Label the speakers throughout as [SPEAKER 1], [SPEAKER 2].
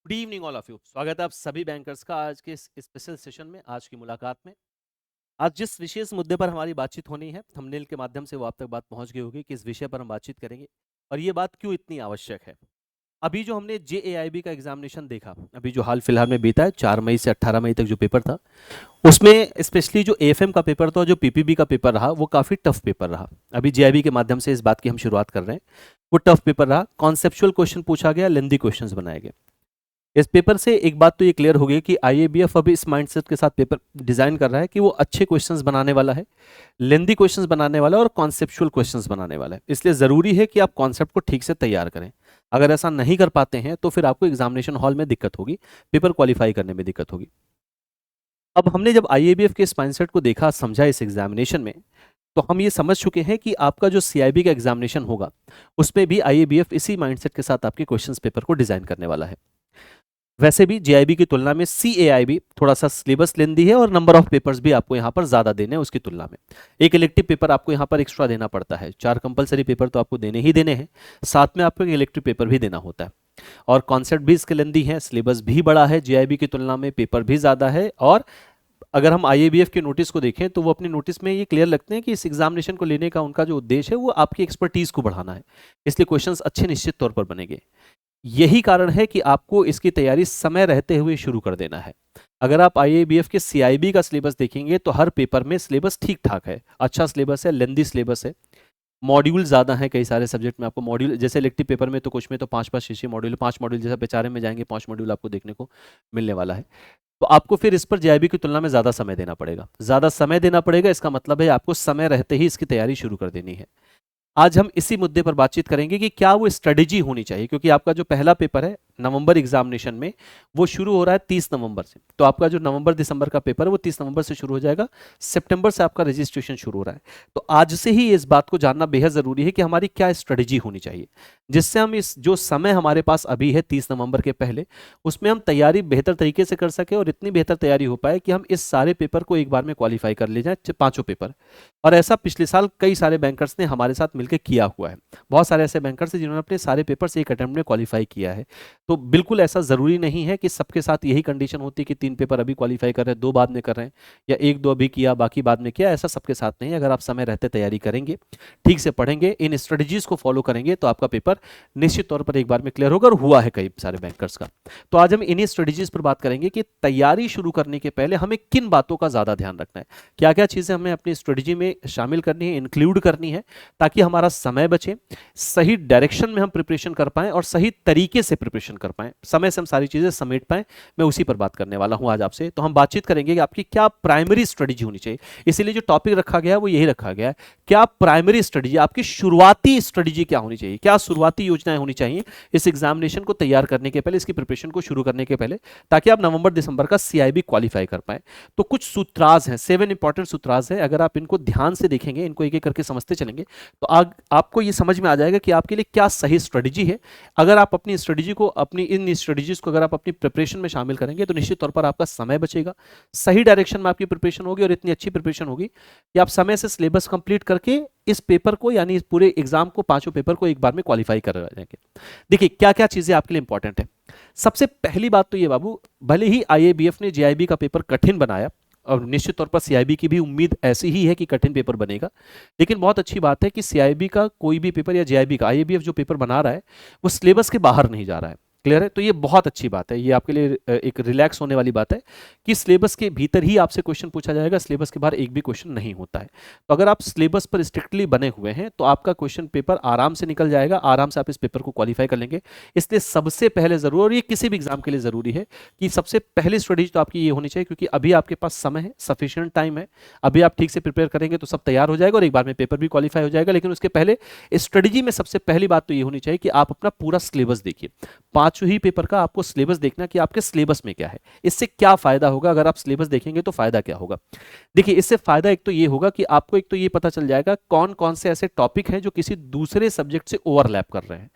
[SPEAKER 1] Good evening all of you. स्वागत है आप सभी बैंकर्स का आज के इस स्पेशल सेशन में, आज की मुलाकात में। आज जिस विशेष मुद्दे पर हमारी बातचीत होनी है, थंबनेल के माध्यम से वो आप तक बात पहुंच गई होगी कि इस विषय पर हम बातचीत करेंगे और ये बात क्यों इतनी आवश्यक है। अभी जो हमने जेएआईबी का एग्जामिनेशन देखा, अभी जो हाल फिलहाल में बीता है, 4 मई से 18 मई तक जो पेपर था, उसमें स्पेशली जो एएफएम का पेपर था और जो पीपीबी का पेपर रहा, वो काफ़ी टफ पेपर रहा। अभी जेआईबी के माध्यम से इस बात की हम शुरुआत कर रहे हैं। वो टफ पेपर रहा, कॉन्सेप्चुअल क्वेश्चन पूछा गया, लेंदी क्वेश्चंस बनाए गए। इस पेपर से एक बात तो ये क्लियर हो गई कि आईएबीएफ अभी इस माइंडसेट के साथ पेपर डिजाइन कर रहा है कि वो अच्छे क्वेश्चंस बनाने वाला है, लेंदी क्वेश्चंस बनाने वाला है और कॉन्सेप्चुअल क्वेश्चंस बनाने वाला है। इसलिए जरूरी है कि आप कॉन्सेप्ट को ठीक से तैयार करें। अगर ऐसा नहीं कर पाते हैं तो फिर आपको एग्जामिनेशन हॉल में दिक्कत होगी, पेपर क्वालिफाई करने में दिक्कत होगी। अब हमने जब आईएबीएफ के इस माइंडसेट को देखा, समझा इस एग्जामिनेशन में, तो हम ये समझ चुके हैं कि आपका जो सीआईबी का एग्जामिनेशन होगा, उसमें भी आईएबीएफ इसी माइंडसेट के साथ आपके क्वेश्चंस पेपर को डिजाइन करने वाला है। वैसे भी जेआईबी की तुलना में सीएआईबी थोड़ा सा सिलेबस लेंदी है और नंबर ऑफ पेपर्स भी आपको यहाँ पर ज़्यादा देने हैं उसकी तुलना में। एक इलेक्टिव पेपर आपको यहाँ पर एक्स्ट्रा देना पड़ता है, 4 कंपलसरी पेपर तो आपको देने ही देने हैं, साथ में आपको एक इलेक्टिव पेपर भी देना होता है। और कॉन्सेप्ट भी इसके लेंदी है, सिलेबस भी बड़ा है जेआईबी की तुलना में, पेपर भी ज़्यादा है। और अगर हम आईएबीएफ के नोटिस को देखें तो वो अपनी नोटिस में ये क्लियर लगते हैं कि इस एग्जामिनेशन को लेने का उनका जो उद्देश्य है वो आपकी एक्सपर्टीज को बढ़ाना है, इसलिए क्वेश्चंस अच्छे निश्चित तौर पर बनेंगे। यही कारण है कि आपको इसकी तैयारी समय रहते हुए शुरू कर देना है। अगर आप आईएबीएफ के सीआईबी का सिलेबस देखेंगे तो हर पेपर में सिलेबस ठीक ठाक है, अच्छा सिलेबस है, लेंदी सिलेबस है, मॉड्यूल ज़्यादा है। कई सारे सब्जेक्ट में आपको मॉड्यूल, जैसे इलेक्टिव पेपर में तो कुछ में तो 5-5 6 मॉड्यूल, 5 मॉड्यूल, जैसा बेचारे में जाएंगे 5 मॉड्यूल आपको देखने को मिलने वाला है। तो आपको फिर इस पर जेआईबी की तुलना में ज़्यादा समय देना पड़ेगा। ज़्यादा समय देना पड़ेगा इसका मतलब है आपको समय रहते ही इसकी तैयारी शुरू कर देनी है। आज हम इसी मुद्दे पर बातचीत करेंगे कि क्या वो स्ट्रेटेजी होनी चाहिए, क्योंकि आपका जो पहला पेपर है नवंबर एग्जामिनेशन में, वो शुरू हो रहा है 30 नवंबर से। तो आपका जो नवंबर दिसंबर का पेपर है वो 30 नवंबर से शुरू हो जाएगा, सितंबर से आपका रजिस्ट्रेशन शुरू हो रहा है। तो आज से ही इस बात को जानना बेहद ज़रूरी है कि हमारी क्या स्ट्रेटेजी होनी चाहिए, जिससे हम इस जो समय हमारे पास अभी है 30 नवंबर के पहले, उसमें हम तैयारी बेहतर तरीके से कर सके और इतनी बेहतर तैयारी हो पाए कि हम इस सारे पेपर को एक बार में क्वालिफाई कर ले जाए, 5 पेपर। और ऐसा पिछले साल कई सारे बैंकर्स ने हमारे साथ मिलकर किया हुआ है। बहुत सारे ऐसे बैंकर्स हैं जिन्होंने अपने सारे पेपर्स एक अटेम्प्ट में क्वालिफाई किया है। तो बिल्कुल ऐसा ज़रूरी नहीं है कि सबके साथ यही कंडीशन होती है कि 3 पेपर अभी क्वालिफाई कर रहे हैं, 2 बाद में कर रहे हैं, या 1-2 अभी किया बाकी बाद में किया। ऐसा सबके साथ नहीं है। अगर आप समय रहते तैयारी करेंगे, ठीक से पढ़ेंगे, इन स्ट्रेटजीज को फॉलो करेंगे, तो आपका पेपर निश्चित तौर पर एक बार में क्लियर होगा, और हुआ है कई सारे बैंकर्स का। तो आज हम इन्हीं स्ट्रेटजीज पर बात करेंगे कि तैयारी शुरू करने के पहले हमें किन बातों का ज़्यादा ध्यान रखना है, क्या क्या चीज़ें हमें अपनी स्ट्रेटजी में शामिल करनी है, इंक्लूड करनी है, ताकि हमारा समय बचे, सही डायरेक्शन में हम प्रिपरेशन कर पाएं और सही तरीके से प्रिपरेशन कर पाएं, समय से हम सारी चीज़ें समेट पाएं। मैं उसी पर बात करने वाला हूं आज आपसे। तो हम बातचीत करेंगे कि आपकी क्या प्राइमरी स्ट्रेटजी होनी चाहिए। इसीलिए जो टॉपिक रखा गया है वो यही रखा गया है, क्या प्राइमरी स्ट्रेटजी, आपकी शुरुआती स्ट्रेटजी क्या होनी चाहिए, क्या शुरुआती योजनाएं होनी चाहिए इस एग्जामिनेशन को तैयार करने के पहले, इसकी प्रिपरेशन को शुरू करने के पहले, ताकि आप नवंबर दिसंबर का सीआईबी क्वालिफाई कर पाए। तो कुछ सूत्राज हैं, 7 इंपॉर्टेंट सूत्राज हैं। अगर आप इनको ध्यान से देखेंगे, इनको एक एक करके समझते चलेंगे, तो आपको ये समझ में आ जाएगा कि आपके लिए क्या सही स्ट्रेटजी है। अगर आप अपनी स्ट्रेटजी को, अपनी इन स्ट्रेटजीज को अगर आप अपनी प्रिपरेशन में शामिल करेंगे, तो निश्चित तौर पर आपका समय बचेगा, सही डायरेक्शन में आपकी प्रिपरेशन होगी, और इतनी अच्छी प्रिपरेशन होगी कि आप समय से सिलेबस कंप्लीट करके इस पेपर को, यानी इस पूरे एग्जाम को, 5 पेपर को एक बार में क्वालिफाई कर जाएंगे। देखिए क्या क्या चीजें आपके लिए इंपॉर्टेंट है। सबसे पहली बात तो ये बाबू, भले ही आईएबीएफ ने जेआईबी का पेपर कठिन बनाया, और निश्चित तौर पर सीआईबी की भी उम्मीद ऐसी ही है कि कठिन पेपर बनेगा, लेकिन बहुत अच्छी बात है कि सीआईबी का कोई भी पेपर या जेआईबी का, आईएबीएफ जो पेपर बना रहा है वो सिलेबस के बाहर नहीं जा रहा है। क्लियर है? तो ये बहुत अच्छी बात है, ये आपके लिए एक रिलैक्स होने वाली बात है कि सिलेबस के भीतर ही आपसे क्वेश्चन पूछा जाएगा, सिलेबस के बाहर एक भी क्वेश्चन नहीं होता है। तो अगर आप सिलेबस पर स्ट्रिक्टली बने हुए हैं तो आपका क्वेश्चन पेपर आराम से निकल जाएगा, आराम से आप इस पेपर को क्वालिफाई कर लेंगे। इसलिए सबसे पहले जरूर, और ये किसी भी एग्जाम के लिए जरूरी है, कि सबसे पहली स्ट्रेटेजी तो आपकी ये होनी चाहिए, क्योंकि अभी आपके पास समय है, सफिशिएंट टाइम है, अभी आप ठीक से प्रिपेयर करेंगे तो सब तैयार हो जाएगा और एक बार में पेपर भी क्वालिफाई हो जाएगा। लेकिन उसके पहले स्ट्रेटेजी में सबसे पहली बात तो ये होनी चाहिए कि आप अपना पूरा सिलेबस देखिए। 5 ही पेपर का आपको सिलेबस देखना कि आपके सिलेबस में क्या है, इससे क्या फायदा होगा। अगर आप सिलेबस देखेंगे तो फायदा क्या होगा, देखिए इससे फायदा एक तो ये होगा कि आपको एक तो ये पता चल जाएगा कौन कौन से ऐसे टॉपिक हैं जो किसी दूसरे सब्जेक्ट से ओवरलैप कर रहे हैं।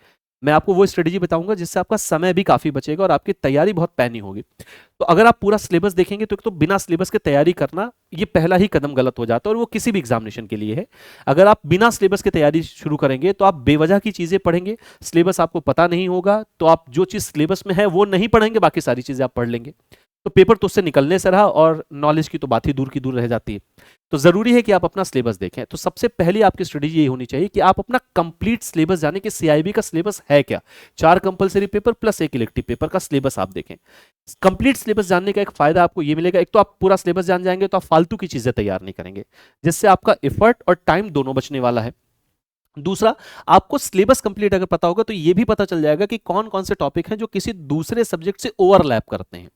[SPEAKER 1] मैं आपको वो स्ट्रेटेजी बताऊंगा जिससे आपका समय भी काफी बचेगा और आपकी तैयारी बहुत पैनी होगी। तो अगर आप पूरा सिलेबस देखेंगे तो एक तो बिना सिलेबस के तैयारी करना ये पहला ही कदम गलत हो जाता है, और वो किसी भी एग्जामिनेशन के लिए है। अगर आप बिना सिलेबस की तैयारी शुरू करेंगे तो आप बेवजह की चीजें पढ़ेंगे, सिलेबस आपको पता नहीं होगा, तो आप जो चीज सिलेबस में है वो नहीं पढ़ेंगे, बाकी सारी चीजें आप पढ़ लेंगे, तो पेपर तो उससे निकलने से रहा और नॉलेज की तो बात ही दूर की दूर रह जाती है। तो जरूरी है कि आप अपना सिलेबस देखें। तो सबसे पहली आपकी स्ट्रेटेजी ये होनी चाहिए कि आप अपना कंप्लीट सिलेबस जाने कि सीआईबी का सिलेबस है क्या। 4 compulsory paper plus 1 elective paper का सिलेबस आप देखें। कंप्लीट सिलेबस जानने का एक फायदा आपको ये मिलेगा, एक तो आप पूरा सिलेबस जान जाएंगे तो आप फालतू की चीजें तैयार नहीं करेंगे, जिससे आपका एफर्ट और टाइम दोनों बचने वाला है। दूसरा, आपको सिलेबस कंप्लीट अगर पता होगा तो ये भी पता चल जाएगा कि कौन कौन से टॉपिक हैं जो किसी दूसरे सब्जेक्ट से ओवरलैप करते हैं,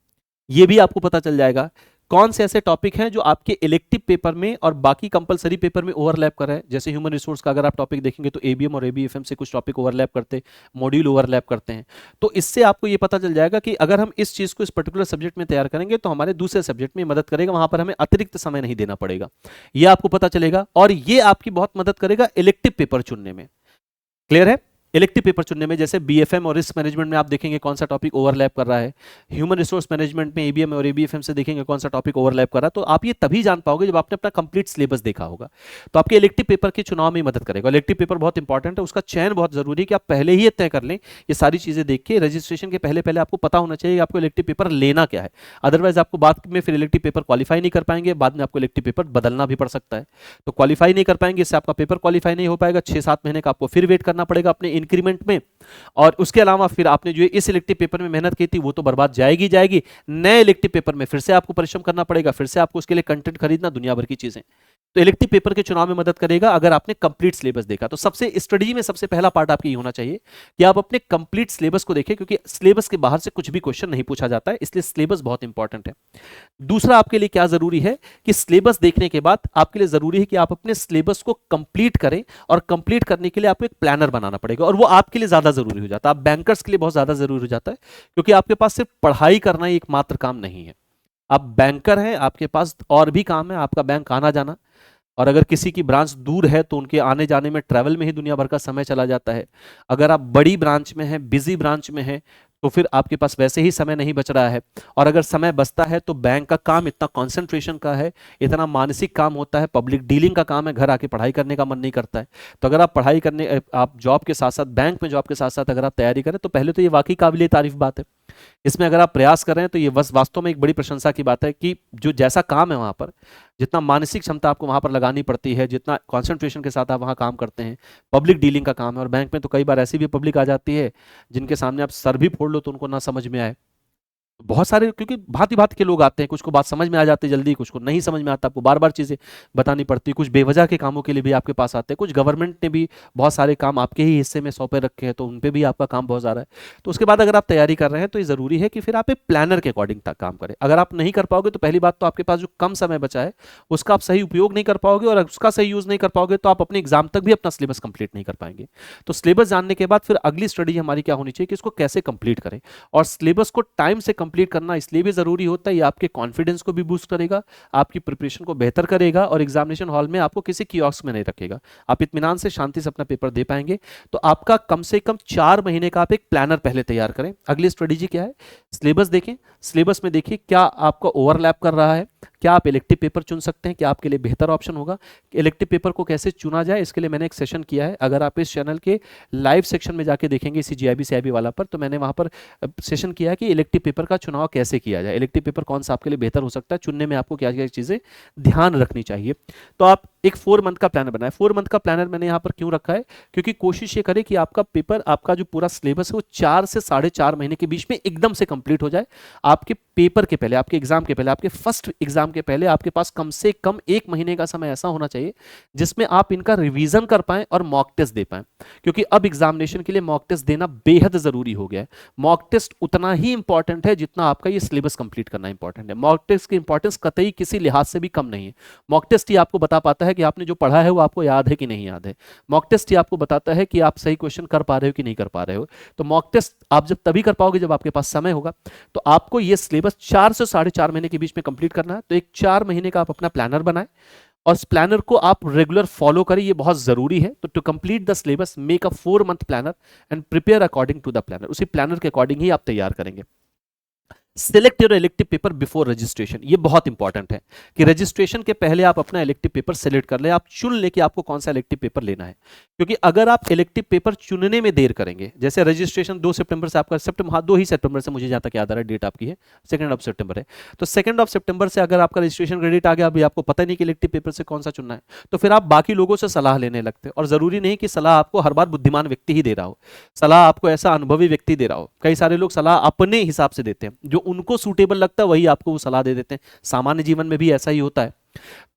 [SPEAKER 1] ये भी आपको पता चल जाएगा। कौन से ऐसे टॉपिक हैं जो आपके इलेक्टिव पेपर में और बाकी कंपलसरी पेपर में ओवरलैप कर रहे हैं। जैसे ह्यूमन रिसोर्स का अगर आप टॉपिक देखेंगे तो एबीएम और एबीएफएम से कुछ टॉपिक ओवरलैप करते हैं, मॉड्यूल ओवरलैप करते हैं। तो इससे आपको ये पता चल जाएगा कि अगर हम इस चीज को इस पर्टिकुलर सब्जेक्ट में तैयार करेंगे तो हमारे दूसरे सब्जेक्ट में मदद करेगा, वहां पर हमें अतिरिक्त समय नहीं देना पड़ेगा, ये आपको पता चलेगा। और ये आपकी बहुत मदद करेगा इलेक्टिव पेपर चुनने में। क्लियर है? इलेक्टिव पेपर चुनने में जैसे बीएफएम और रिस्क मैनेजमेंट में आप देखेंगे कौन सा टॉपिक ओवरलैप कर रहा है, ह्यूमन रिसोर्स मैनेजमेंट में एबीएम और एबीएफएम से देखेंगे कौन सा टॉपिक ओवरलैप कर रहा है। तो आप ये तभी जान पाओगे जब आपने अपना कंप्लीट सिलेबस देखा होगा। तो आपके इलेक्टिव पेपर के चुनाव में मदद करेगा। इलेक्टिव पेपर बहुत इंपॉर्टेंट है, उसका चयन बहुत जरूरी है कि आप पहले ही तय कर लें ये सारी चीजें देख के। रजिस्ट्रेशन के पहले पहले आपको पता होना चाहिए आपको इलेक्टिव पेपर लेना क्या है, अदरवाइज आपको बाद में फिर इलेक्टिव पेपर क्वालिफाई नहीं कर पाएंगे, बाद में आपको इलेक्टिव पेपर बदलना भी पड़ सकता है। तो क्वालिफाई नहीं कर पाएंगे, इससे आपका पेपर क्वालिफाई नहीं हो पाएगा, 6-7 महीने का आपको फिर वेट करना पड़ेगा अपने इंक्रीमेंट में। और उसके अलावा फिर आपने जो इस इलेक्टिव पेपर में मेहनत की थी वो तो बर्बाद जाएगी जाएगी, नए इलेक्टिव पेपर में फिर से आपको परिश्रम करना पड़ेगा, फिर से आपको उसके लिए कंटेंट खरीदना, दुनिया भर की चीजें। तो इलेक्टिव पेपर के चुनाव में मदद करेगा अगर आपने कंप्लीट सिलेबस देखा। तो सबसे स्ट्रेटजी में सबसे पहला पार्ट आपकी ये होना चाहिए कि आप अपने कंप्लीट सिलेबस को देखें, क्योंकि सिलेबस के बाहर से कुछ भी क्वेश्चन नहीं पूछा जाता है, इसलिए सिलेबस बहुत इंपॉर्टेंट है। दूसरा आपके लिए क्या जरूरी है कि सिलेबस देखने के बाद आपके लिए जरूरी है कि आप अपने सिलेबस को कंप्लीट करें, और कंप्लीट करने के लिए आपको एक प्लानर बनाना पड़ेगा, और वो आपके लिए ज्यादा जरूरी हो जाता है, आप बैंकर्स के लिए बहुत ज्यादा जरूरी हो जाता है, क्योंकि आपके पास सिर्फ पढ़ाई करना ही एकमात्र काम नहीं है। आप बैंकर हैं, आपके पास और भी काम है, आपका बैंक आना जाना, और अगर किसी की ब्रांच दूर है तो उनके आने जाने में ट्रैवल में ही दुनिया भर का समय चला जाता है। अगर आप बड़ी ब्रांच में हैं, बिजी ब्रांच में हैं, तो फिर आपके पास वैसे ही समय नहीं बच रहा है, और अगर समय बचता है तो बैंक का काम इतना कंसंट्रेशन का है, इतना मानसिक काम होता है, पब्लिक डीलिंग का काम है, घर आके पढ़ाई करने का मन नहीं करता है। तो अगर आप पढ़ाई करने, आप जॉब के साथ साथ, बैंक में जॉब के साथ साथ अगर आप तैयारी करें तो पहले तो ये वाकई काबिले तारीफ बात है। इसमें अगर आप प्रयास कर रहे हैं तो ये बस वास्तव में एक बड़ी प्रशंसा की बात है कि जो जैसा काम है वहां पर, जितना मानसिक क्षमता आपको वहां पर लगानी पड़ती है, जितना कंसंट्रेशन के साथ आप वहां काम करते हैं, पब्लिक डीलिंग का काम है। और बैंक में तो कई बार ऐसी भी पब्लिक आ जाती है जिनके सामने आप सर भी फोड़ लो तो उनको ना समझ में आए। बहुत सारे, क्योंकि भांति भांति के लोग आते हैं, कुछ को बात समझ में आ जाती है जल्दी, कुछ को नहीं समझ में आता, आपको बार बार चीजें बतानी पड़ती है। कुछ बेवजह के कामों के लिए भी आपके पास आते हैं, कुछ गवर्नमेंट ने भी बहुत सारे काम आपके ही हिस्से में सौंपे रखे हैं, तो उन पे भी आपका काम बहुत ज़्यादा है। तो उसके बाद अगर आप तैयारी कर रहे हैं तो ये ज़रूरी है कि फिर आप एक प्लानर के अकॉर्डिंग तक काम करें। अगर आप नहीं कर पाओगे तो पहली बात तो आपके पास जो कम समय बचा है उसका आप सही उपयोग नहीं कर पाओगे, और उसका सही यूज़ नहीं कर पाओगे तो आप अपने एग्जाम तक भी अपना सिलेबस कंप्लीट नहीं कर पाएंगे। तो सिलेबस जानने के बाद फिर अगली स्टडी हमारी क्या होनी चाहिए कि इसको कैसे कंप्लीट करें। और सिलेबस को टाइम से कंप्लीट करना इसलिए भी जरूरी होता है, ये आपके कॉन्फिडेंस को भी बूस्ट करेगा, आपकी प्रिपरेशन को बेहतर करेगा, और एग्जामिनेशन हॉल में आपको किसी कियोस्क में नहीं रखेगा, आप इत्मीनान से शांति से अपना पेपर दे पाएंगे। तो आपका कम से कम 4 महीने का आप एक प्लानर पहले तैयार करें। अगली स्ट्रेटेजी क्या है, सिलेबस देखें, सिलेबस में देखिए क्या आपका ओवरलैप कर रहा है, क्या आप इलेक्टिव पेपर चुन सकते हैं, क्या आपके लिए बेहतर ऑप्शन होगा। इलेक्टिव पेपर को कैसे चुना जाए इसके लिए मैंने एक सेशन किया है, अगर आप इस चैनल के लाइव सेक्शन में जाके देखेंगे इसी जीआईबी सीआईबी वाला पर, तो मैंने वहां पर सेशन किया है कि इलेक्टिव पेपर का चुनाव कैसे किया जाए, इलेक्टिव पेपर कौन सा आपके लिए बेहतर हो सकता है, चुनने में आपको क्या क्या चीजें ध्यान रखनी चाहिए। तो आप एक 4 मंथ का प्लानर बनाए। 4 मंथ का प्लानर मैंने यहाँ पर क्यों रखा है, क्योंकि कोशिश ये करें कि आपका पेपर, आपका जो पूरा सिलेबस है वो 4 से 4.5 महीने के बीच में एकदम से कंप्लीट हो जाए। आपके पेपर के पहले, आपके एग्जाम के पहले, आपके फर्स्ट एग्जाम के पहले आपके पास कम से कम 1 महीने का समय ऐसा होना चाहिए जिसमें आप इनका रिवीजन कर पाएं और मॉक टेस्ट दे पाएं, क्योंकि अब एग्जामिनेशन के लिए मॉक टेस्ट देना बेहद जरूरी हो गया है। मॉक टेस्ट उतना ही इंपॉर्टेंट है जितना आपका ये सिलेबस कंप्लीट करना इंपॉर्टेंट है। मॉक टेस्ट की इंपॉर्टेंस कतई किसी लिहाज से भी कम नहीं है। मॉक टेस्ट ही आपको बता पाता है कि आपने जो पढ़ा है वो आपको याद है कि नहीं याद है। मॉक टेस्ट ही आपको बताता है कि आप सही क्वेश्चन कर पा रहे हो कि नहीं कर पा रहे हो। तो मॉक टेस्ट आप जब तभी कर पाओगे जब आपके पास समय होगा। तो आपको ये सिलेबस 4 से 4.5 महीने के बीच में कंप्लीट करना है। तो एक 4 महीने का आप अपना प्लानर बनाएं, और इस प्लानर को आप रेगुलर फॉलो करें, ये बहुत जरूरी है। तो to complete the syllabus make a 4 month planner and prepare according to the planner, उसी प्लानर के अकॉर्डिंग ही आप तैयार करेंगे। Select your elective paper before registration, ये बहुत इंपॉर्टेंट है कि रजिस्ट्रेशन के पहले आप अपना इलेक्टिव पेपर सेलेक्ट कर ले, आप चुन ले कि आपको कौन सा इलेक्टिव पेपर लेना है। क्योंकि अगर आप इलेक्टिव पेपर चुनने में देर करेंगे, जैसे रजिस्ट्रेशन 2 सितंबर से आपका, सितंबर, हाँ 2 ही सितंबर से मुझे जहां तक याद आ रहा है डेट आपकी है 2 है, तो 2 से अगर आपका रजिस्ट्रेशन का डेट आ गया, अभी आपको पता नहीं कि इलेक्टिव पेपर से कौन सा चुनना है, तो फिर आप बाकी लोगों से सलाह लेने लगते हैं। और जरूरी नहीं कि सलाह आपको हर बार बुद्धिमान व्यक्ति ही दे रहा हो, सलाह आपको ऐसा अनुभवी व्यक्ति दे रहा हो। कई सारे लोग सलाह अपने हिसाब से देते हैं, जो उनको सूटेबल लगता है वही आपको वो सलाह दे देते हैं। सामान्य जीवन में भी ऐसा ही होता है।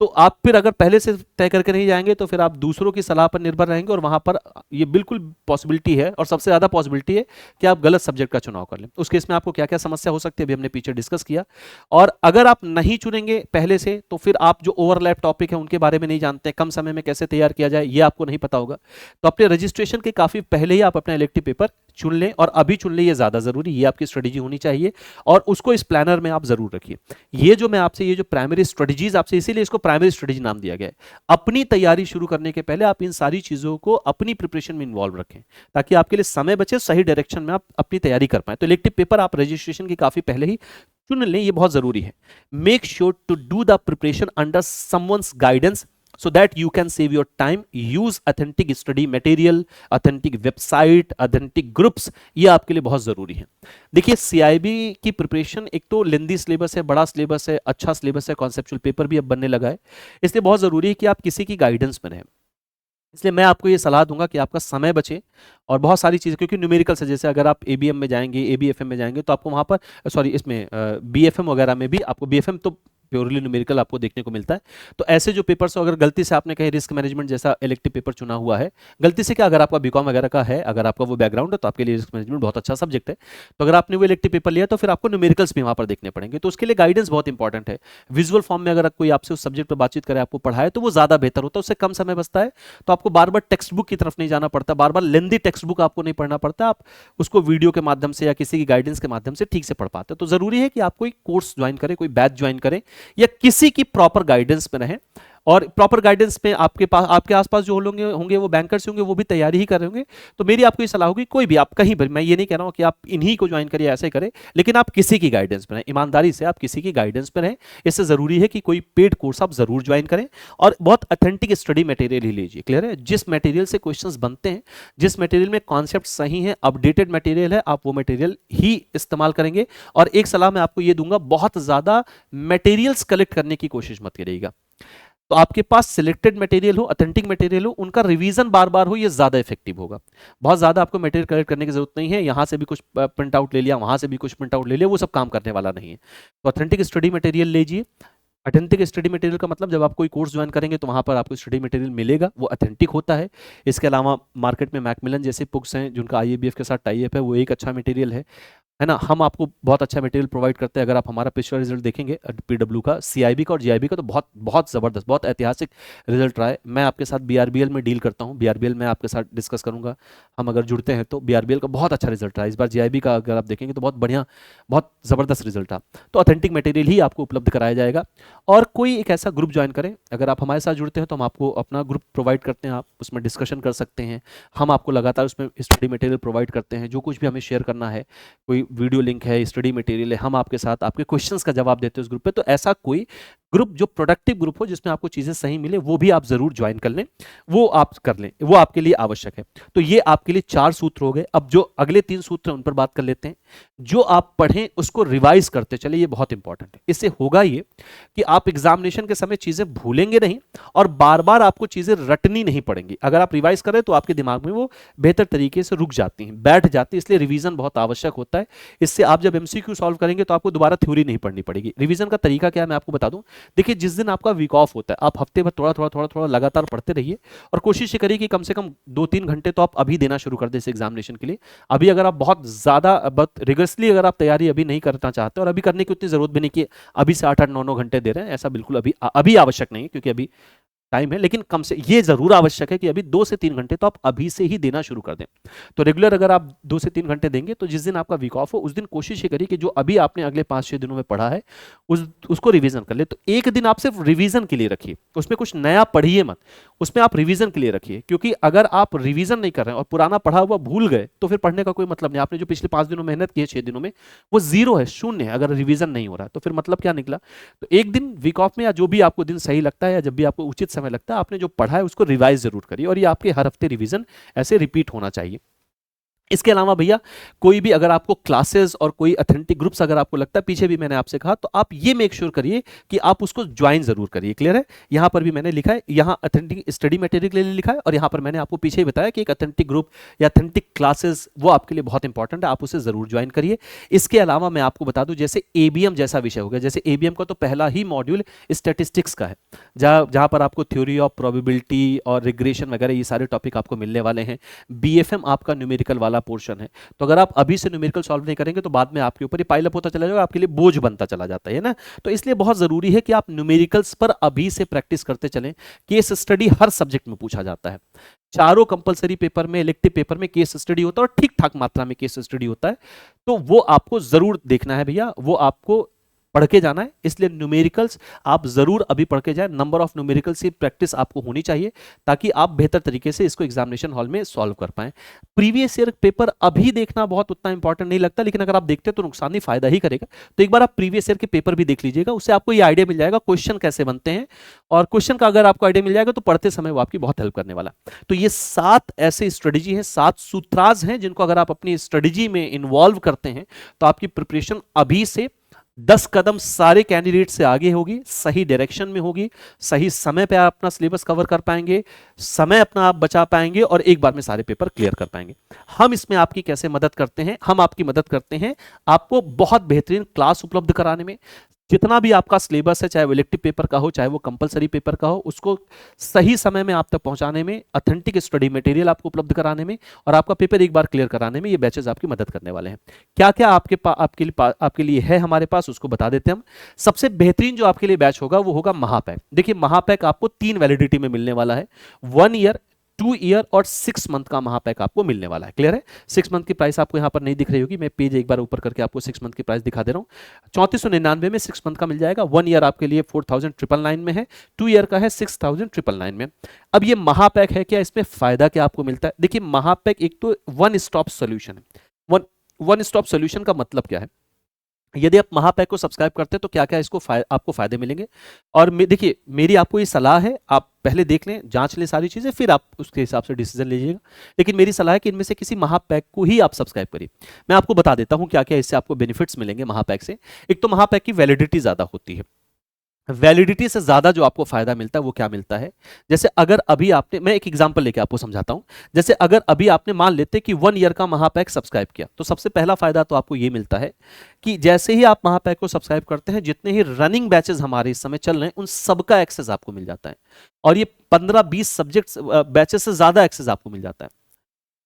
[SPEAKER 1] तो आप फिर अगर पहले से तय करके नहीं जाएंगे तो फिर आप दूसरों की सलाह पर निर्भर रहेंगे, और वहां पर ये बिल्कुल पॉसिबिलिटी है, और सबसे ज्यादा पॉसिबिलिटी है कि आप गलत सब्जेक्ट का चुनाव कर लें। उस केस में आपको क्या क्या समस्या हो सकती है अभी हमने पीछे डिस्कस किया। और अगर आप नहीं चुनेंगे पहले से, तो फिर आप जो ओवरलैप टॉपिक है उनके बारे में नहीं जानते, कम समय में कैसे तैयार किया जाए ये आपको नहीं पता होगा, तो अपने रजिस्ट्रेशन के काफी पहले ही आप अपना इलेक्टिव पेपर चुन लें, और अभी चुन लें, ये ज्यादा जरूरी, ये आपकी स्ट्रेटेजी होनी चाहिए, और उसको इस प्लानर में आप जरूर रखिए। ये जो मैं आपसे, ये जो प्राइमरी स्ट्रेटेजीज आपसे, इसीलिए इसको प्राइमरी स्ट्रेटेजी नाम दिया गया है। अपनी तैयारी शुरू करने के पहले आप इन सारी चीजों को अपनी प्रिपरेशन में इन्वॉल्व रखें, ताकि आपके लिए समय बचे, सही डायरेक्शन में आप अपनी तैयारी कर पाए। तो इलेक्टिव पेपर आप रजिस्ट्रेशन के काफी पहले ही चुन लें, ये बहुत जरूरी है। Make sure to do the preparation under someone's guidance so that you can save your time, use authentic study material, authentic website, authentic groups, ये आपके लिए बहुत जरूरी है। देखिए सीआईबी की प्रिपरेशन एक तो लेंदी सिलेबस है, बड़ा सिलेबस है, अच्छा सिलेबस है, कॉन्सेप्चुअल पेपर भी अब बनने लगा है, इसलिए बहुत जरूरी है कि आप किसी की गाइडेंस में रहें। इसलिए मैं आपको ये सलाह दूंगा कि आपका समय बचे, और बहुत सारी चीज़ें, क्योंकि न्यूमेरिकल से, जैसे अगर आप एबीएम में जाएंगे, एबीएफएम में जाएंगे, तो आपको वहाँ पर, सॉरी इसमें बीएफएम वगैरह में भी आपको, बीएफएम तो प्योरली न्यूमेरिकल आपको देखने को मिलता है। तो ऐसे जो पेपर्स हो, अगर गलती से आपने कहीं रिस्क मैनेजमेंट जैसा इलेक्टिव पेपर चुना हुआ है, गलती से क्या, अगर आपका बीकॉम वगैरह का है, अगर आपका वो बैकग्राउंड है, तो आपके लिए रिस्क मैनेजमेंट बहुत अच्छा सब्जेक्ट है। तो अगर आपने वो इलेक्टिव पेपर लिया, तो फिर आपको न्यूमेरिकल्स भी वहाँ पर देखने पड़ेंगे, तो उसके लिए गाइडेंस बहुत इंपॉर्टेंट है। विजुअल फॉर्म में अगर कोई आपसे उस सब्जेक्ट पर बातचीत करे, आपको पढ़ाए, तो वो ज़्यादा बेहतर होता है, उससे कम समय बचता है। तो आपको बार बार टेक्स्ट बुक की तरफ नहीं जाना पड़ता, बार बार लेंदी टेक्स्ट बुक आपको नहीं पढ़ना पड़ता, आप उसको वीडियो के माध्यम से या किसी की गाइडेंस के माध्यम से ठीक से पढ़ पाते हैं। तो जरूरी है कि आप कोई कोर्स ज्वाइन करें, कोई बैच ज्वाइन करें, या किसी की प्रॉपर गाइडेंस में रहें। और प्रॉपर गाइडेंस में आपके पास, आपके आसपास जो लोग होंगे वो बैंकर्स होंगे, वो भी तैयारी ही कर रहे होंगे। तो मेरी आपको ये सलाह होगी, कोई भी आप कहीं पर, मैं ये नहीं कह रहा हूं कि आप इन्हीं को ज्वाइन करिए, ऐसे करें, लेकिन आप किसी की गाइडेंस में रहें, ईमानदारी से आप किसी की गाइडेंस में रहें। इससे जरूरी है कि कोई पेड कोर्स आप जरूर ज्वाइन करें, और बहुत ऑथेंटिक स्टडी मटेरियल ही लीजिए। क्लियर है? जिस मटेरियल से क्वेश्चंस बनते हैं, जिस मटेरियल में कॉन्सेप्ट सही है, अपडेटेड मटेरियल है, आप वो मटेरियल ही इस्तेमाल करेंगे। और एक सलाह मैं आपको ये दूंगा, बहुत ज्यादा मटेरियल्स कलेक्ट करने की कोशिश मत करिएगा। तो आपके पास सिलेक्टेड मटेरियल हो, ऑथेंटिक मटेरियल हो, उनका रिवीजन बार बार हो, ये ज्यादा इफेक्टिव होगा। बहुत ज्यादा आपको मटेरियल कलेक्ट करने की जरूरत नहीं है, यहां से भी कुछ प्रिंट आउट ले लिया, वहां से भी कुछ प्रिंट आउट ले लिया, वो सब काम करने वाला नहीं है। तो ऑथेंटिक स्टडी मटेरियल लीजिए। ऑथेंटिक स्टडी मटेरियल का मतलब, जब आप कोई कोर्स ज्वाइन करेंगे तो वहां पर आपको स्टडी मटेरियल मिलेगा, वो ऑथेंटिक होता है। इसके अलावा मार्केट में मैकमिलन जैसे बुक्स हैं जिनका आईएबीएफ के साथ टाई अप है, वो एक अच्छा मटेरियल है ना। हम आपको बहुत अच्छा मटेरियल प्रोवाइड करते हैं। अगर आप हमारा पिछला रिजल्ट देखेंगे पीडब्ल्यू का, सीआईबी का और जीआईबी का, तो बहुत बहुत ज़बरदस्त, बहुत ऐतिहासिक रिजल्ट रहा है। मैं आपके साथ बीआरबीएल में डील करता हूँ, बीआरबीएल में आपके साथ डिस्कस करूंगा, हम अगर जुड़ते हैं तो। बीआरबीएल का बहुत अच्छा रिजल्ट रहा है इस बार। जीआईबी का अगर आप देखेंगे तो बहुत बढ़िया, बहुत ज़बरदस्त रिजल्ट था। तो ऑथेंटिक मटेरियल ही आपको उपलब्ध कराया जाएगा। और कोई एक ऐसा ग्रुप ज्वाइन करें, अगर आप हमारे साथ जुड़ते हैं तो हम आपको अपना ग्रुप प्रोवाइड करते हैं, आप उसमें डिस्कशन कर सकते हैं। हम आपको लगातार उसमें स्टडी मटेरियल प्रोवाइड करते हैं, जो कुछ भी हमें शेयर करना है, कोई वीडियो लिंक है, स्टडी मटेरियल है, हम आपके साथ आपके क्वेश्चंस का जवाब देते हैं उस ग्रुप पे। तो ऐसा कोई ग्रुप जो प्रोडक्टिव ग्रुप हो, जिसमें आपको चीजें सही मिले, वो भी आप जरूर ज्वाइन कर लें, वो आप कर लें, वो आपके लिए आवश्यक है। तो ये आपके लिए 4 सूत्र हो गए। अब जो अगले 3 सूत्र हैं उन पर बात कर लेते हैं। जो आप पढ़ें उसको रिवाइज करते चले, ये बहुत इंपॉर्टेंट है। इससे होगा ये कि आप एग्जामिनेशन के समय चीजें भूलेंगे नहीं, और बार बार आपको चीजें रटनी नहीं पड़ेंगी। अगर आप रिवाइज करें तो आपके दिमाग में वो बेहतर तरीके से रुक जाती हैं, बैठ जाती है। इसलिए रिवीजन बहुत आवश्यक होता है। इससे आप जब एमसीक्यू सॉल्व करेंगे तो आपको दोबारा थ्योरी नहीं पढ़नी पड़ेगी। रिवीजन का तरीका क्या है मैं आपको बता दूं। देखिए, जिस दिन आपका वीक ऑफ होता है, आप हफ्ते भर थोड़ा थोड़ा थोड़ा थोड़ा लगातार पढ़ते रहिए, और कोशिश ये करिए कि कम से कम 2-3 घंटे तो आप अभी देना शुरू कर दें इस एग्जामिनेशन के लिए। अभी अगर आप बहुत ज्यादा, बहुत रिगरसली अगर आप तैयारी अभी नहीं करना चाहते, और अभी करने की उतनी जरूरत भी नहीं कि अभी से 8-8 9-9 घंटे दे रहे हैं, ऐसा बिल्कुल अभी अभी आवश्यक नहीं है, क्योंकि अभी टाइम है, लेकिन कम से ये जरूर आवश्यक है कि अभी 2 से 3 घंटे तो आप अभी से ही देना शुरू कर दें। तो रेगुलर अगर आप 2 से 3 घंटे देंगे तो जिस दिन आपका वीक ऑफ हो उस दिन कोशिश ये करिए कि जो अभी आपने अगले 5-6 दिनों में पढ़ा है उसको रिवीजन कर ले। तो एक दिन आप सिर्फ रिवीजन के लिए रखिए, उसमें कुछ नया पढ़िए मत, उसमें आप रिवीजन के लिए रखिए, क्योंकि अगर आप रिवीजन नहीं कर रहे हैं और पुराना पढ़ा हुआ भूल गए तो फिर पढ़ने का कोई मतलब नहीं। आपने जो पिछले 5 दिनों मेहनत की है 6 दिनों में वो जीरो है, शून्य है, अगर रिवीजन नहीं हो रहा है तो फिर मतलब क्या निकला। तो एक दिन वीक ऑफ में या जो भी आपको दिन सही लगता है या जब भी आपको उचित समय लगता है आपने जो पढ़ा है उसको रिवाइज जरूर करिए, और ये आपके हर हफ्ते रिवीजन ऐसे रिपीट होना चाहिए। इसके अलावा भैया कोई भी अगर आपको क्लासेस और कोई अथेंटिक ग्रुप्स अगर आपको लगता है, पीछे भी मैंने आपसे कहा, तो आप ये मेक श्योर करिए कि आप उसको ज्वाइन जरूर करिए। क्लियर है? यहां पर भी मैंने लिखा है, यहाँ अथेंटिक स्टडी मटेरियल के लिए लिखा है और यहां पर मैंने आपको पीछे ही बताया कि एक अथेंटिक ग्रुप या अथेंटिक क्लासेस वो आपके लिए बहुत इंपॉर्टेंट है, आप उसे जरूर ज्वाइन करिए। इसके अलावा मैं आपको बता दूं जैसे एबीएम जैसा विषय हो गया, जैसे एबीएम का तो पहला ही मॉड्यूल स्टैटिस्टिक्स का है, जहां पर आपको थ्योरी ऑफ प्रोबेबिलिटी और रिग्रेशन वगैरह ये सारे टॉपिक आपको मिलने वाले हैं। बीएफएम आपका न्यूमेरिकल वाला पोर्शन है, तो अगर आप अभी से न्यूमेरिकल सॉल्व नहीं करेंगे तो बाद में आपके ऊपर ये पाइल अप होता चला जाएगा, आपके लिए बोझ बनता चला जाता है ना। तो इसलिए बहुत जरूरी है कि आप न्यूमेरिकल्स पर अभी से प्रैक्टिस करते चलें। केस स्टडी हर सब्जेक्ट में पूछा जाता है, चारों कंपलसरी पेपर में, इलेक्टिव पेपर में केस स्टडी होता है और ठीक ठाक मात्रा में केस स्टडी होता है, तो वो आपको जरूर देखना है भैया, वो आपको पढ़ के जाना है। इसलिए न्यूमेरिकल्स आप जरूर अभी पढ़ के जाएं, नंबर ऑफ न्यूमेरिकल्स की प्रैक्टिस आपको होनी चाहिए ताकि आप बेहतर तरीके से इसको एग्जामिनेशन हॉल में सॉल्व कर पाएं। प्रीवियस ईयर पेपर अभी देखना बहुत उतना इंपॉर्टेंट नहीं लगता, लेकिन अगर आप देखते हैं तो नुकसान नहीं फायदा ही करेगा। तो एक बार आप प्रीवियस ईयर के पेपर भी देख लीजिएगा, उससे आपको ये आइडिया मिल जाएगा क्वेश्चन कैसे बनते हैं, और क्वेश्चन का अगर आपको आइडिया मिल जाएगा तो पढ़ते समय वो आपकी बहुत हेल्प करने वाला। तो ये 7 ऐसे स्ट्रेटेजी हैं, 7 सूत्राज हैं जिनको अगर आप अपनी स्ट्रेटेजी में इन्वॉल्व करते हैं तो आपकी प्रिपरेशन अभी से 10 कदम सारे कैंडिडेट से आगे होगी, सही डायरेक्शन में होगी, सही समय पे आप अपना सिलेबस कवर कर पाएंगे, समय अपना आप बचा पाएंगे और एक बार में सारे पेपर क्लियर कर पाएंगे। हम इसमें आपकी कैसे मदद करते हैं? हम आपकी मदद करते हैं आपको बहुत बेहतरीन क्लास उपलब्ध कराने में। जितना भी आपका सिलेबस है, चाहे वो इलेक्टिव पेपर का हो चाहे वो कंपलसरी पेपर का हो, उसको सही समय में आप तक पहुंचाने में, अथेंटिक स्टडी मटेरियल आपको उपलब्ध कराने में और आपका पेपर एक बार क्लियर कराने में ये बैचेस आपकी मदद करने वाले हैं। क्या क्या आपके लिए है हमारे पास, उसको बता देते हैं हम। सबसे बेहतरीन जो आपके लिए बैच होगा वो होगा महापैक। देखिए महापैक आपको 3 वैलिडिटी में मिलने वाला है, 1 ईयर, 2 ईयर और 6 मंथ का महापैक आपको मिलने वाला है। क्लियर है? 6 मंथ की प्राइस आपको यहां पर नहीं दिख रही होगी, मैं पेज एक बार ऊपर करके आपको 6 मंथ की प्राइस दिखा दे रहा हूं। 3499 में 6 मंथ का मिल जाएगा, 1 ईयर आपके लिए 4999 में है, 2 ईयर का है 6999 में। अब ये महापैक है क्या, इसमें फायदा क्या आपको मिलता है? देखिए महापैक एक तो वन स्टॉप सोल्यूशन है। वन स्टॉप सोल्यूशन का मतलब क्या है? यदि आप महापैक को सब्सक्राइब करते हैं तो क्या क्या इसको आपको फायदे मिलेंगे, और देखिए मेरी आपको ये सलाह है, आप पहले देख लें, जांच लें सारी चीजें, फिर आप उसके हिसाब से डिसीजन लीजिएगा। लेकिन मेरी सलाह है कि इनमें से किसी महापैक को ही आप सब्सक्राइब करिए। मैं आपको बता देता हूं क्या क्या इससे आपको बेनिफिट्स मिलेंगे महापैक से। एक तो महापैक की वैलिडिटी ज्यादा होती है, वैलिडिटी से ज्यादा जो आपको फायदा मिलता है वो क्या मिलता है, जैसे अगर अभी आपने, मैं एक एग्जांपल लेके आपको समझाता हूं, जैसे अगर अभी आपने मान लेते कि 1 ईयर का महापैक सब्सक्राइब किया, तो सबसे पहला फायदा तो आपको ये मिलता है कि जैसे ही आप महापैक को सब्सक्राइब करते हैं, जितने ही रनिंग बैचेस हमारे इस समय चल रहे हैं उन सबका एक्सेस आपको मिल जाता है, और ये 15-20 सब्जेक्ट बैचेस से ज्यादा एक्सेस आपको मिल जाता है।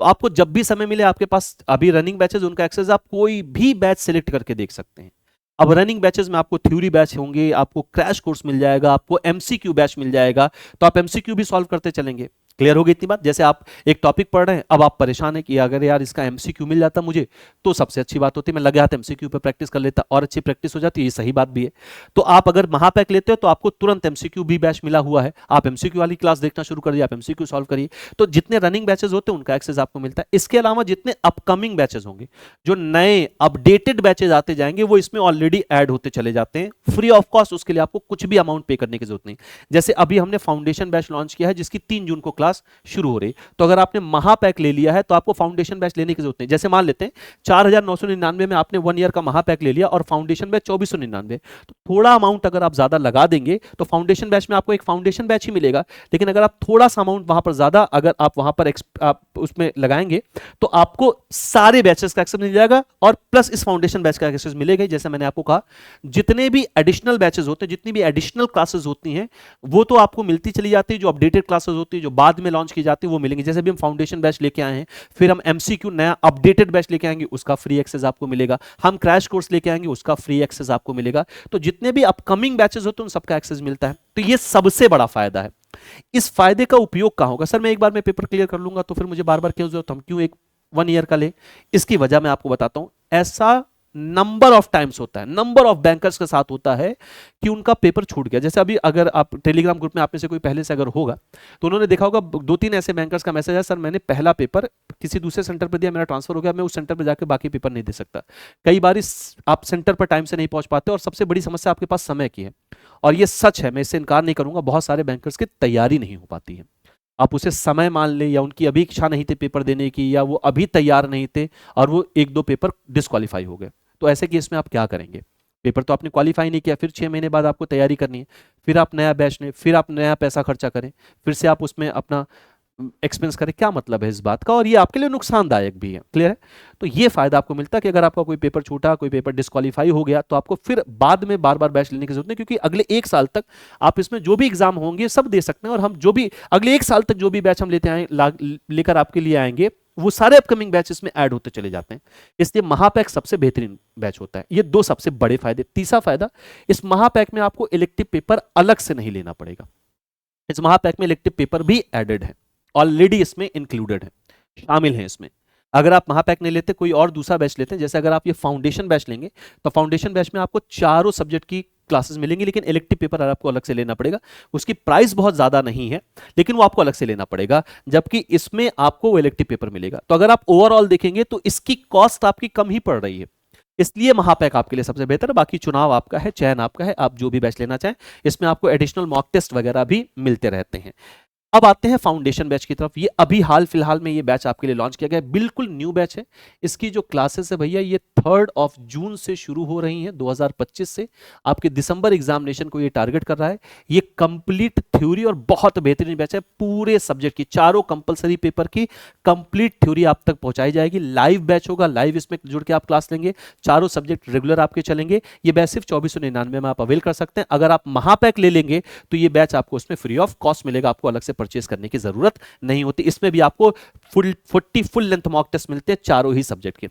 [SPEAKER 1] तो आपको जब भी समय मिले, आपके पास अभी रनिंग बैचेस उनका एक्सेस आप कोई भी बैच सिलेक्ट करके देख सकते हैं। अब रनिंग बैचेस में आपको थ्योरी बैच होंगे, आपको क्रैश कोर्स मिल जाएगा, आपको एमसीक्यू बैच मिल जाएगा, तो आप एमसीक्यू भी सॉल्व करते चलेंगे। क्लियर होगी इतनी बात? जैसे आप एक टॉपिक पढ़ रहे हैं, अब आप परेशान हैं कि अगर यार इसका एमसीक्यू मिल जाता मुझे तो सबसे अच्छी बात होती, मैं लगे हाथ एमसीक्यू पे प्रैक्टिस कर लेता और अच्छी प्रैक्टिस हो जाती, ये सही बात भी है। तो आप अगर महापैक लेते हो तो आपको तुरंत एमसीक्यू भी बैच मिला हुआ है, आप एमसीक्यू वाली क्लास देखना शुरू कर दिए, आप एमसीक्यू सॉल्व करिए। तो जितने रनिंग बैचेस होते हैं उनका एक्सेस आपको मिलता है। इसके अलावा जितने अपकमिंग बैचेस होंगे, जो नए अपडेटेड बैचेस आते जाएंगे, वो इसमें ऑलरेडी ऐड होते चले जाते हैं फ्री ऑफ कॉस्ट, उसके लिए आपको कुछ भी अमाउंट पे करने की जरूरत नहीं। जैसे अभी हमने फाउंडेशन बैच लॉन्च किया है जिसकी 3 जून को क्लास शुरू हो रही, तो अगर आपने महापैक ले लिया है तो आपको फाउंडेशन बैच लेने की जरूरत नहीं। जैसे मान लेते हैं 4999 में आपने 1 ईयर का महापैक ले लिया और फाउंडेशन बैच 2499, तो थोड़ा अमाउंट अगर आप ज्यादा लगा देंगे तो फाउंडेशन बैच में आपको एक फाउंडेशन बैच ही मिलेगा, लेकिन अगर आप थोड़ा सा अमाउंट वहां पर ज्यादा अगर आप वहां पर आप उसमें लगाएंगे तो आपको सारे बैचेस का एक्सेस मिल जाएगा और प्लस इस फाउंडेशन बैच का एक्सेस मिलेगा। जैसे मैंने आपको कहा, जितने भी एडिशनल बैचेस होते हैं, जितनी भी एडिशनल क्लासेस होती हैं, वो तो आपको मिलती चली जाती है, जो अपडेटेड क्लासेस होती है, जो बाद में लॉन्च की जाती है, वो मिलेंगे। जैसे भी हम फाउंडेशन बैच लेके आए हैं, फिर हम एमसीक्यू नया अपडेटेड बैच लेके आएंगे, उसका फ्री एक्सेस आपको मिलेगा। हम क्रैश कोर्स लेके आएंगे, उसका फ्री एक्सेस आपको मिलेगा। तो जितने भी अपकमिंग बैचेस होते हैं उन सबका एक्सेस मिलता है। तो ये सबसे बड़ा फायदा है। इस फायदे का उपयोग कहाँ होगा? सर मैं एक बार में पेपर क्लियर कर लूंगा तो फिर मुझे बार बार क्यों जरूरत, हम क्यों एक 1 ईयर का ले? इसकी वजह मैं आपको बताता हूं। ऐसा नंबर ऑफ टाइम्स होता है, नंबर ऑफ बैंकर्स के साथ होता है कि उनका पेपर छूट गया। जैसे अभी अगर आप टेलीग्राम ग्रुप में आप में से कोई पहले से अगर होगा तो उन्होंने देखा होगा 2-3 ऐसे बैंकर्स का मैसेज है, सर मैंने पहला पेपर किसी दूसरे सेंटर पर दिया, मेरा ट्रांसफर हो गया, मैं उस सेंटर पर जाकर बाकी पेपर नहीं दे सकता। कई बार आप सेंटर पर टाइम से नहीं पहुंच पाते और सबसे बड़ी समस्या आपके पास समय की है। और ये सच है, मैं इससे इनकार नहीं करूंगा, बहुत सारे बैंकर्स की तैयारी नहीं हो पाती है। आप उसे समय मान ले या उनकी अभी इच्छा नहीं थी पेपर देने की, या वो अभी तैयार नहीं थे और वो 1-2 पेपर डिस्क्वालीफाई हो गए, तो ऐसे केस में आप क्या करेंगे? पेपर तो आपने क्वालिफाई नहीं किया, फिर 6 महीने बाद आपको तैयारी करनी है, फिर आप नया बैच लें, फिर आप नया पैसा खर्चा करें, फिर से आप उसमें अपना एक्सपेंस करें, क्या मतलब है इस बात का? और ये आपके लिए नुकसानदायक भी है। क्लियर है? तो ये फायदा आपको मिलता है कि अगर आपका कोई पेपर छूटा, कोई पेपर डिस्क्वालीफाई हो गया, तो आपको फिर बाद में बार बार बैच लेने की जरूरत नहीं, क्योंकि अगले 1 साल तक आप इसमें जो भी एग्जाम होंगे सब दे सकते हैं। और हम जो भी अगले 1 साल तक जो भी बैच हम लेकर आपके लिए आएंगे, वो सारे अपकमिंग बैच इसमें ऐड होते चले जाते हैं। इसलिए महापैक सबसे बेहतरीन बैच होता है। ये 2 सबसे बड़े फायदे। तीसरा फायदा, इस महापैक में आपको इलेक्टिव पेपर अलग से नहीं लेना पड़ेगा। इस महापैक में इलेक्टिव पेपर भी एडेड है, ऑलरेडी इसमें इंक्लूडेड है, शामिल है इसमें। अगर आप महापैक नहीं लेते, कोई और दूसरा बैच लेते हैं, जैसे अगर आप ये फाउंडेशन बैच लेंगे तो फाउंडेशन बैच में आपको चारों सब्जेक्ट की क्लासेस मिलेंगी, लेकिन इलेक्टिव पेपर आपको अलग से लेना पड़ेगा। उसकी प्राइस बहुत ज्यादा नहीं है, लेकिन वो आपको अलग से लेना पड़ेगा, जबकि इसमें आपको वो इलेक्टिव पेपर मिलेगा। तो अगर आप ओवरऑल देखेंगे तो इसकी कॉस्ट आपकी कम ही पड़ रही है, इसलिए महापैक आपके लिए सबसे बेहतर है। बाकी चुनाव आपका है, चयन आपका है, आप जो भी बैच लेना चाहें। इसमें आपको एडिशनल मॉक टेस्ट वगैरह भी मिलते रहते हैं। अब आते हैं फाउंडेशन बैच की तरफ। ये अभी हाल फिलहाल में ये बैच आपके लिए लॉन्च किया गया है, बिल्कुल न्यू बैच है। इसकी जो क्लासेस है भैया, ये 3 जून से शुरू हो रही हैं 2025 से। आपके दिसंबर एग्जामिनेशन को ये टारगेट कर रहा है। ये कंप्लीट थ्योरी और बहुत बेहतरीन बैच है। पूरे सब्जेक्ट की, चारों कंपलसरी पेपर की कंप्लीट थ्योरी आप तक पहुंचाई जाएगी। लाइव बैच होगा, लाइव इसमें जुड़ के आप क्लास लेंगे। चारों सब्जेक्ट रेगुलर आपके चलेंगे। ये बैच सिर्फ 2499 में आप अवेल कर सकते हैं। अगर आप महापैक ले लेंगे तो ये बैच आपको उसमें फ्री ऑफ कॉस्ट मिलेगा, आपको अलग से परचेज करने की जरूरत नहीं होती। इसमें भी आपको 40 फुल लेंथ मॉक टेस्ट मिलते हैं चारों ही सब्जेक्ट के।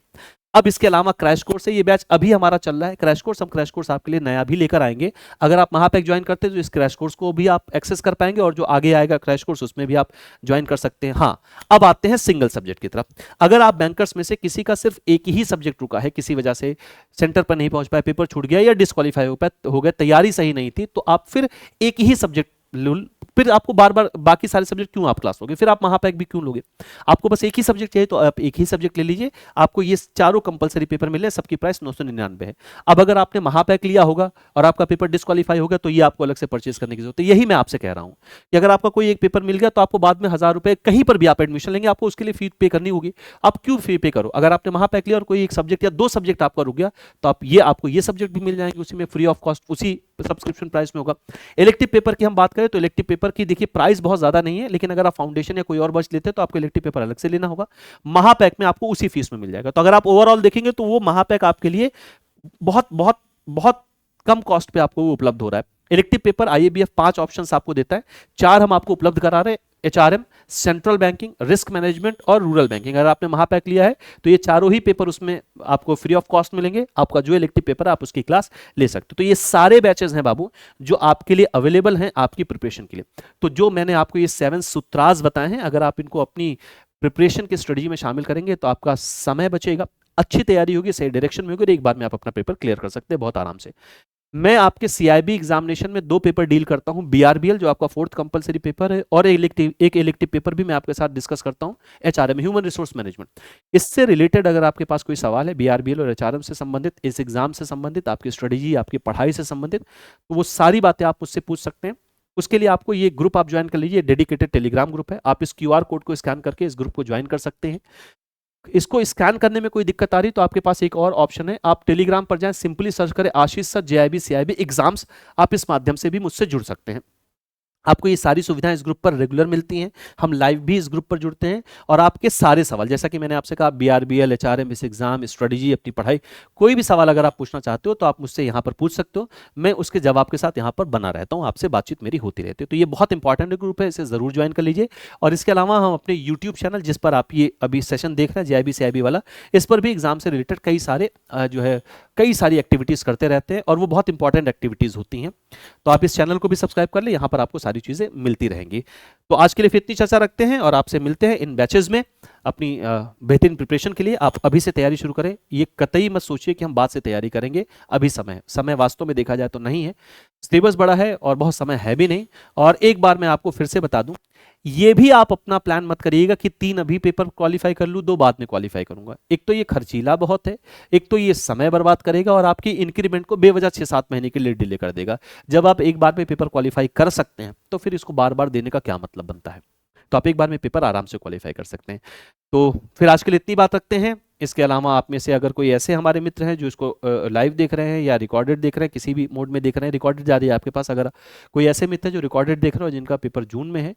[SPEAKER 1] अब इसके अलावा क्रैश कोर्स है, ये बैच अभी हमारा चल रहा है क्रैश कोर्स। हम क्रैश कोर्स आपके लिए नया भी लेकर आएंगे। अगर आप महापैक ज्वाइन करते हैं तो इस क्रैश कोर्स को भी आप एक्सेस कर पाएंगे, और जो आगे आएगा क्रैश कोर्स उसमें भी आप ज्वाइन कर सकते हैं। हाँ, अब आते हैं सिंगल सब्जेक्ट की तरफ। अगर आप बैंकर्स में से किसी का सिर्फ एक ही सब्जेक्ट रुका है, किसी वजह से सेंटर पर नहीं पहुंच पाए, पेपर छूट गया या डिस्क्वालीफाई हो गया, तैयारी सही नहीं थी, तो आप फिर एक ही सब्जेक्ट, फिर आपको बार बार बाकी सारे सब्जेक्ट क्यों आप क्लास लोगे? फिर आप महापैक भी क्यों लोगे? आपको बस एक ही सब्जेक्ट चाहिए तो आप एक ही सब्जेक्ट ले लीजिए। आपको ये चारों कंपलसरी पेपर मिले, सबकी प्राइस 999 है। अब अगर आपने महापैक लिया होगा और आपका पेपर डिस्क्वालीफाई हो गया तो ये आपको अलग से परचेज करने की जरूरत है। यही मैं आपसे कह रहा हूं कि अगर आपका कोई एक पेपर मिल गया तो आपको बाद में 1000 रुपए, कहीं पर भी आप एडमिशन लेंगे आपको उसके लिए फी पे करनी होगी। आप क्यों फी पे करो? अगर आपने महापैक लिया और कोई एक सब्जेक्ट या 2 सब्जेक्ट आपका रुक गया तो आपको ये सब्जेक्ट भी मिल जाएंगे उसी में फ्री ऑफ कॉस्ट, उसी सब्सक्रिप्शन प्राइस में होगा। इलेक्टिव पेपर की हम बात करें तो इलेक्टिव पेपर की देखिए प्राइस बहुत ज्यादा नहीं है, लेकिन अगर आप फाउंडेशन या कोई और बैच लेते हैं तो आपको इलेक्टिव पेपर अलग से लेना होगा। महापैक में आपको उसी फीस में मिल जाएगा। तो अगर आप ओवरऑल देखेंगे तो वो महापैक आपके लिए बहुत बहुत बहुत कम कॉस्ट पे आपको वो उपलब्ध हो रहा है। इलेक्टिव पेपर IABF 5 ऑप्शंस आपको देता है, 4 हम आपको उपलब्ध करा रहे हैं, HRM, central banking, risk management और रूरल बैंकिंग। अगर आपने महापैक लिया है तो ये चारों ही पेपर उसमें आपको फ्री ऑफ कॉस्ट मिलेंगे। आपका जो इलेक्टिव पेपर है आप उसकी क्लास ले सकते हो। तो ये सारे बैचेस हैं बाबू जो आपके लिए अवेलेबल हैं आपकी प्रिपरेशन के लिए। तो जो मैंने आपको ये 7 सूत्राज बताए हैं, अगर आप इनको अपनी प्रिपरेशन की स्ट्रेटजी में शामिल करेंगे तो आपका समय बचेगा, अच्छी तैयारी होगी, सही डायरेक्शन में होगी और एक बार में आप अपना पेपर क्लियर कर सकते हैं बहुत आराम से। मैं आपके CIB एग्जामिनेशन में 2 पेपर डील करता हूं, BRBL जो आपका 4th कंपलसरी पेपर है, और एक इलेक्टिव पेपर भी मैं आपके साथ डिस्कस करता हूं, HRM, ह्यूमन रिसोर्स मैनेजमेंट। इससे रिलेटेड अगर आपके पास कोई सवाल है BRBL और HRM से संबंधित, इस एग्जाम से संबंधित, आपकी स्ट्रेटेजी, आपकी पढ़ाई से संबंधित, तो वो सारी बातें आप मुझसे पूछ सकते हैं। उसके लिए आपको ये ग्रुप आप ज्वाइन कर लीजिए, डेडिकेटेड टेलीग्राम ग्रुप है। आप इस QR कोड को स्कैन करके इस ग्रुप को ज्वाइन कर सकते हैं। इसको स्कैन करने में कोई दिक्कत आ रही तो आपके पास एक और ऑप्शन है, आप टेलीग्राम पर जाएं, सिंपली सर्च करें आशीष सर JIB CIB एग्जाम्स। आप इस माध्यम से भी मुझसे जुड़ सकते हैं। आपको ये सारी सुविधाएं इस ग्रुप पर रेगुलर मिलती हैं, हम लाइव भी इस ग्रुप पर जुड़ते हैं, और आपके सारे सवाल, जैसा कि मैंने आपसे कहा, BRBL, HRM, इस एग्जाम, स्ट्रेटजी, अपनी पढ़ाई, कोई भी सवाल अगर आप पूछना चाहते हो तो आप मुझसे यहाँ पर पूछ सकते हो। मैं उसके जवाब के साथ यहाँ पर बना रहता हूँ, आपसे बातचीत मेरी होती रहती है। तो ये बहुत इंपॉर्टेंट ग्रुप है, इसे जरूर ज्वाइन कर लीजिए। और इसके अलावा हम अपने यूट्यूब चैनल, जिस पर आप ये अभी सेशन देख रहे हैं JIB CIB वाला, इस पर भी एग्जाम से रिलेटेड कई सारे जो है कई सारी एक्टिविटीज़ करते रहते हैं और वो बहुत इंपॉर्टेंट एक्टिविटीज़ होती हैं। तो आप इस चैनल को भी सब्सक्राइब कर लें, यहाँ पर आपको सारी चीज़ें मिलती रहेंगी। तो आज के लिए फिर इतनी चर्चा रखते हैं और आपसे मिलते हैं इन बैचेज में। अपनी बेहतरीन प्रिपरेशन के लिए आप अभी से तैयारी शुरू करें। ये कतई मत सोचिए कि हम बाद से तैयारी करेंगे, अभी समय वास्तव में देखा जाए तो नहीं है। सिलेबस बड़ा है और बहुत समय है भी नहीं। और एक बार मैं आपको फिर से बता दूं, ये भी आप अपना प्लान मत करिएगा कि 3 अभी पेपर क्वालिफाई कर लूँ, 2 बाद में क्वालिफाई करूंगा। एक तो ये खर्चीला बहुत है, एक तो ये समय बर्बाद करेगा और आपकी इंक्रीमेंट को बेवजह 6-7 महीने के लिए डिले कर देगा। जब आप एक बार में पेपर क्वालिफाई कर सकते हैं तो फिर इसको बार बार देने का क्या मतलब बनता है। तो आप एक बार में पेपर आराम से क्वालिफाई कर सकते हैं। तो फिर आज के लिए इतनी बात रखते हैं। इसके अलावा आप में से अगर कोई ऐसे हमारे मित्र हैं जो इसको लाइव देख रहे हैं या रिकॉर्डेड देख रहे हैं, किसी भी मोड में देख रहे हैं, रिकॉर्डेड जा रही है आपके पास, अगर कोई ऐसे मित्र हैं जो रिकॉर्डेड देख रहे हो जिनका पेपर जून में है,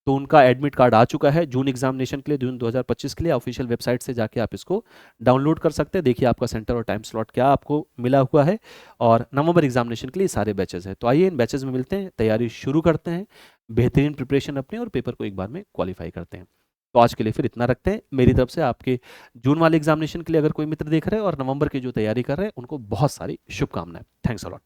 [SPEAKER 1] तो उनका एडमिट कार्ड आ चुका है जून एग्जामिनेशन के लिए, जून 2025 के लिए। ऑफिशियल वेबसाइट से जाके आप इसको डाउनलोड कर सकते हैं। देखिए आपका सेंटर और टाइम स्लॉट क्या आपको मिला हुआ है। और नवंबर एग्जामिनेशन के लिए सारे बैचेज हैं। तो आइए इन बैचेज में मिलते हैं, तैयारी शुरू करते हैं, बेहतरीन प्रिपरेशन अपनी, और पेपर को एक बार में क्वालिफाई करते हैं। तो आज के लिए फिर इतना रखते हैं। मेरी तरफ से आपके जून वाले एग्जामिनेशन के लिए अगर कोई मित्र देख रहे हैं और नवंबर की जो तैयारी कर रहे हैं, उनको बहुत सारी शुभकामनाएं। Thanks a lot.